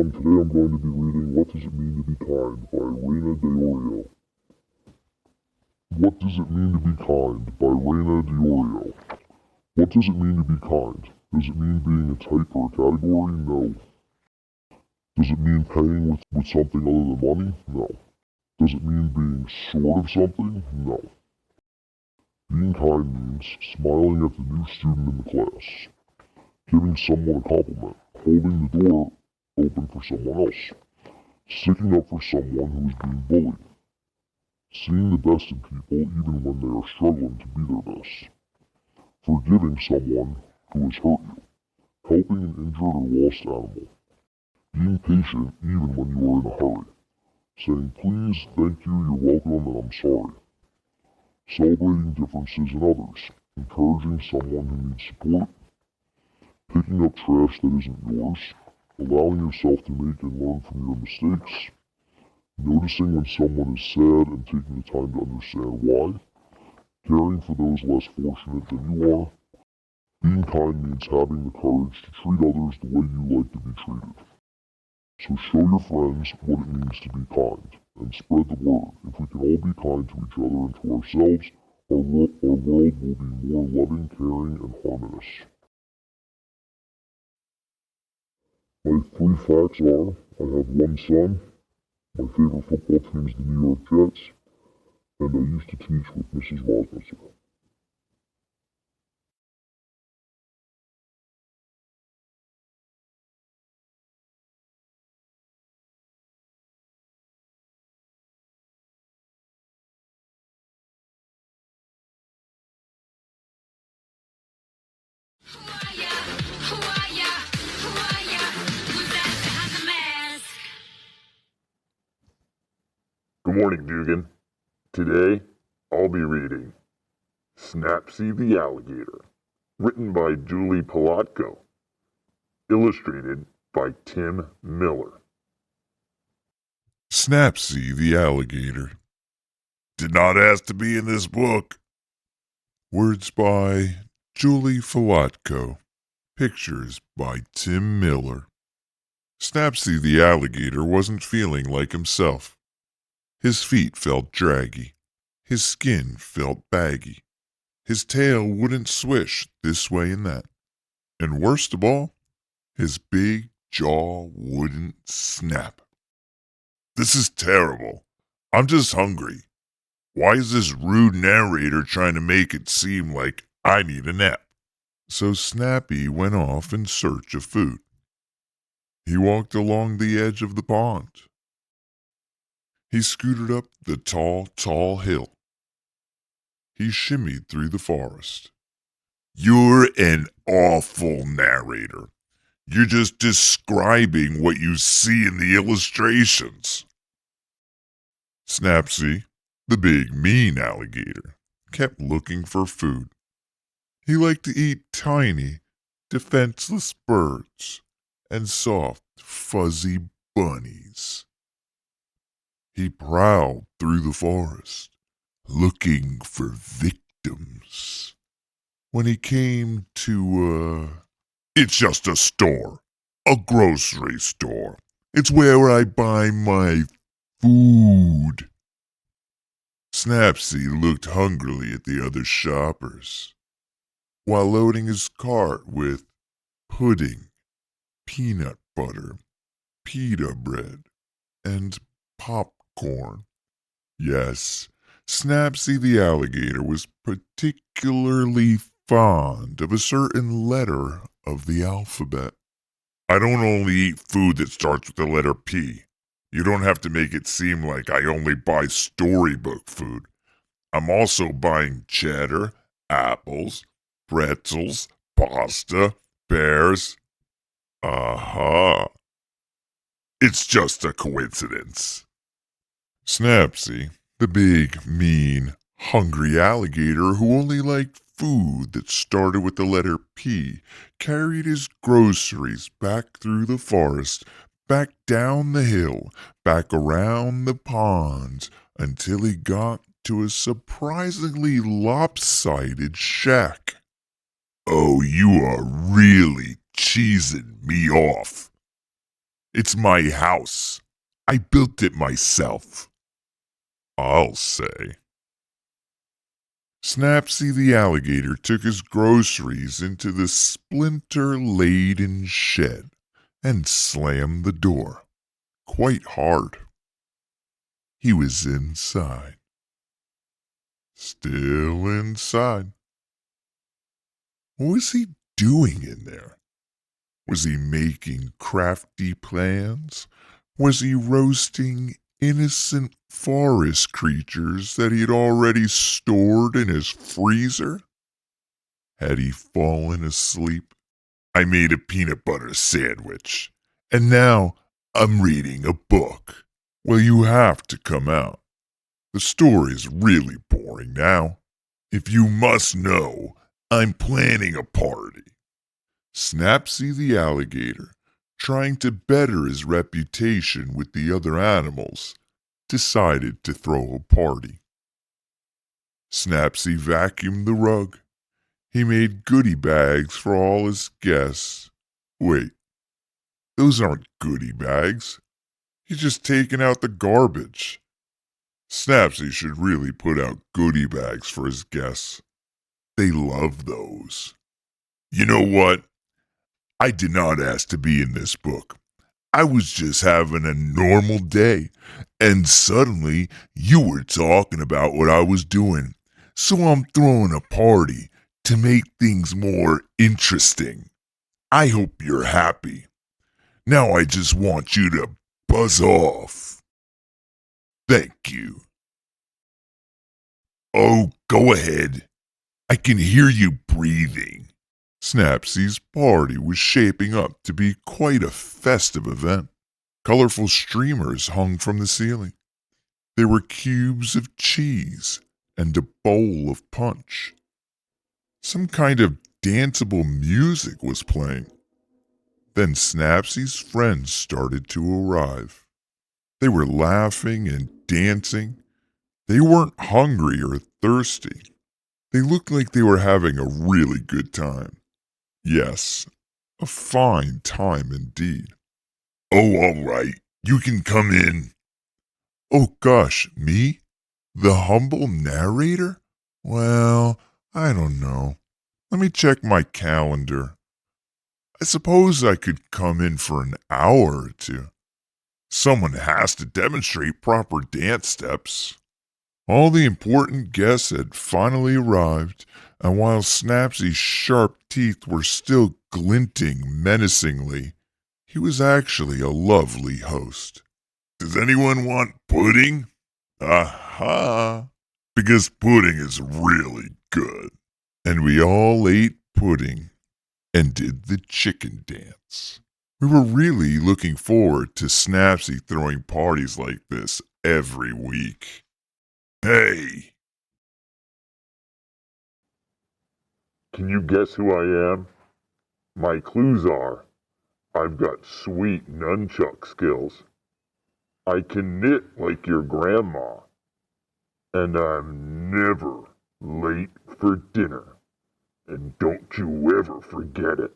everyone, today I'm going to be reading What Does It Mean to Be Kind by Rana DiOrio. What does it mean to be kind by Rana DiOrio. What does it mean to be kind? Does it mean being a type or a category? No. Does it mean paying with something other than money? No. Does it mean being short of something? No. Being kind means smiling at the new student in the class, giving someone a compliment, holding the door open for someone else, sticking up for someone who is being bullied, seeing the best in people even when they are struggling to be their best, forgiving someone who has hurt you, helping an injured or lost animal, being patient even when you are in a hurry, saying please, thank you, you're welcome, and I'm sorry, celebrating differences in others, encouraging someone who needs support, picking up trash that isn't yours, allowing yourself to make and learn from your mistakes, noticing when someone is sad and taking the time to understand why, caring for those less fortunate than you are. Being kind means having the courage to treat others the way you like to be treated. So show your friends what it means to be kind, and spread the word. If we can all be kind to each other and to ourselves, our world will be more loving, caring, and harmonious. My 3 facts are, I have 1 son, my favorite football team is the New York Jets, and I used to teach with Mrs. Wozniak. Good morning, Dugan. Today, I'll be reading Snappsy the Alligator, written by Julie Falatko, illustrated by Tim Miller. Snappsy the Alligator. Did not ask to be in this book. Words by Julie Falatko. Pictures by Tim Miller. Snappsy the Alligator wasn't feeling like himself. His feet felt draggy. His skin felt baggy. His tail wouldn't swish this way and that. And worst of all, his big jaw wouldn't snap. This is terrible. I'm just hungry. Why is this rude narrator trying to make it seem like I need a nap? So Snappy went off in search of food. He walked along the edge of the pond. He scooted up the tall hill. He shimmied through the forest. You're an awful narrator. You're just describing what you see in the illustrations. Snappsy, the big mean alligator, kept looking for food. He liked to eat tiny, defenseless birds and soft, fuzzy bunnies. He prowled through the forest, looking for victims. When he came to, it's just a store, a grocery store. It's where I buy my food. Snappsy looked hungrily at the other shoppers, while loading his cart with pudding, peanut butter, pita bread, and popcorn. Yes, Snappsy the Alligator was particularly fond of a certain letter of the alphabet. I don't only eat food that starts with the letter P. You don't have to make it seem like I only buy storybook food. I'm also buying cheddar, apples, pretzels, pasta, pears. Aha. It's just a coincidence. Snappsy, the big, mean, hungry alligator who only liked food that started with the letter P, carried his groceries back through the forest, back down the hill, back around the ponds, until he got to a surprisingly lopsided shack. Oh, you are really cheesing me off. It's my house. I built it myself, I'll say. Snappsy the Alligator took his groceries into the splinter-laden shed and slammed the door quite hard. He was inside. Still inside. What was he doing in there? Was he making crafty plans? Was he roasting innocent forest creatures that he had already stored in his freezer? Had he fallen asleep? I made a peanut butter sandwich, and now I'm reading a book. Well, you have to come out. The story's really boring now. If you must know, I'm planning a party. Snappsy the Alligator, trying to better his reputation with the other animals, decided to throw a party. Snappsy vacuumed the rug. He made goodie bags for all his guests. Wait, those aren't goodie bags. He's just taking out the garbage. Snappsy should really put out goodie bags for his guests. They love those. You know what? I did not ask to be in this book. I was just having a normal day, and suddenly you were talking about what I was doing. So I'm throwing a party to make things more interesting. I hope you're happy. Now I just want you to buzz off. Thank you. Oh, go ahead. I can hear you breathing. Snappsy's party was shaping up to be quite a festive event. Colorful streamers hung from the ceiling. There were cubes of cheese and a bowl of punch. Some kind of danceable music was playing. Then Snappsy's friends started to arrive. They were laughing and dancing. They weren't hungry or thirsty. They looked like they were having a really good time. Yes, a fine time indeed. Oh, all right, you can come in. Oh gosh, me? The humble narrator? Well, I don't know. Let me check my calendar. I suppose I could come in for an hour or two. Someone has to demonstrate proper dance steps. All the important guests had finally arrived, and while Snappsy's sharp teeth were still glinting menacingly, he was actually a lovely host. Does anyone want pudding? Aha! Because pudding is really good. And we all ate pudding and did the chicken dance. We were really looking forward to Snappsy throwing parties like this every week. Hey! Can you guess who I am? My clues are, I've got sweet nunchuck skills. I can knit like your grandma. And I'm never late for dinner. And don't you ever forget it.